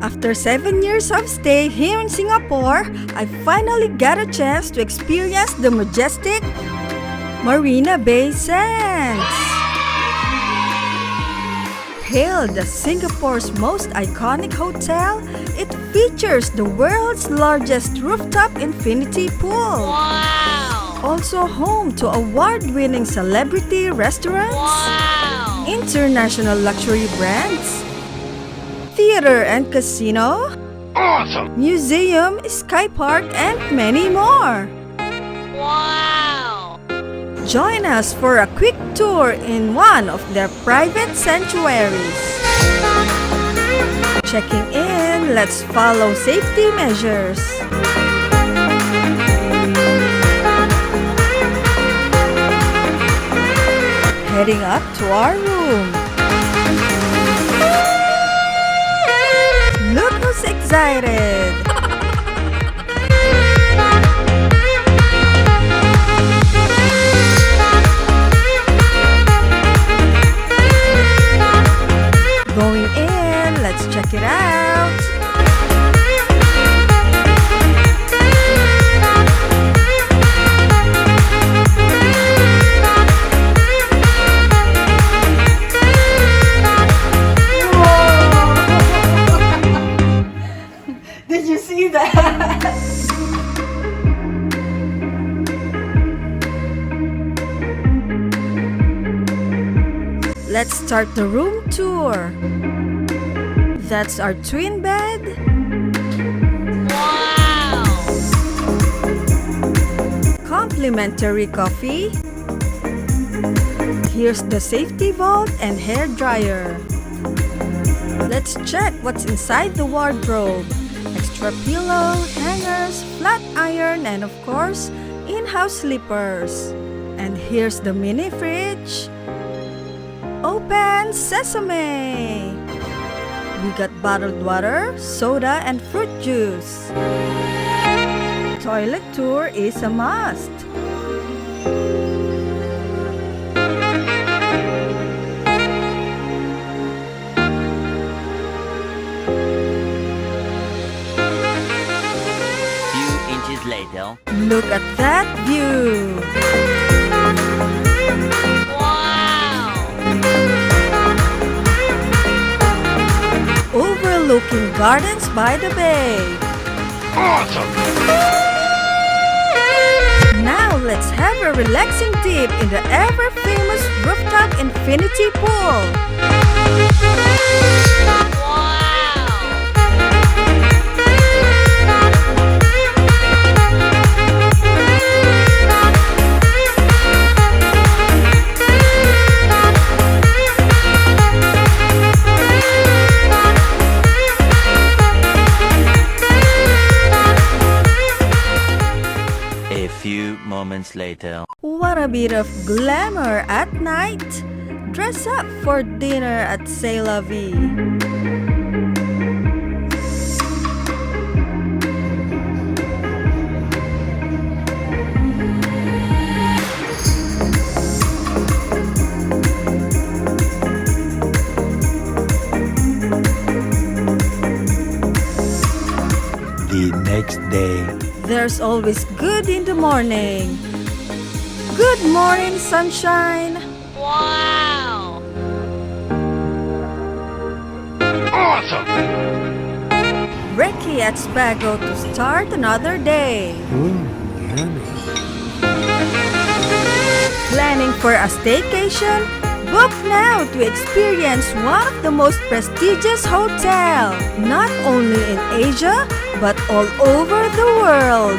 After 7 years of stay here in Singapore, I finally got a chance to experience the majestic Marina Bay Sands. Hailed as Singapore's most iconic hotel, it features the world's largest rooftop infinity pool. Wow! Also home to award-winning celebrity restaurants, Wow! international luxury brands, theater and casino, Awesome! museum, skypark, and many more. Wow! Join us for a quick tour in one of their private sanctuaries. Checking in, let's follow safety measures. Heading up to our room. Look who's excited! Going in, let's check it out. Did you see that? Let's start the room tour. That's our twin bed. Wow! Complimentary coffee. Here's the safety vault and hair dryer. Let's check what's inside the wardrobe. Extra pillow, hangers, flat iron, and of course, in-house slippers. And here's the mini fridge. Open sesame! We got bottled water, soda, and fruit juice. Toilet tour is a must. Few inches later. Look at that view! Overlooking gardens by the bay. Awesome! Now let's have a relaxing dip in the ever-famous rooftop infinity pool. A few moments later. What a bit of glamour at night! Dress up for dinner at C'est La Vie. The next day. There's always good in the morning. Good morning, sunshine! Wow! Awesome! Recce at Spago to start another day. Yummy. Planning for a staycation? Book now to experience one of the most prestigious hotels, not only in Asia, but all over the world.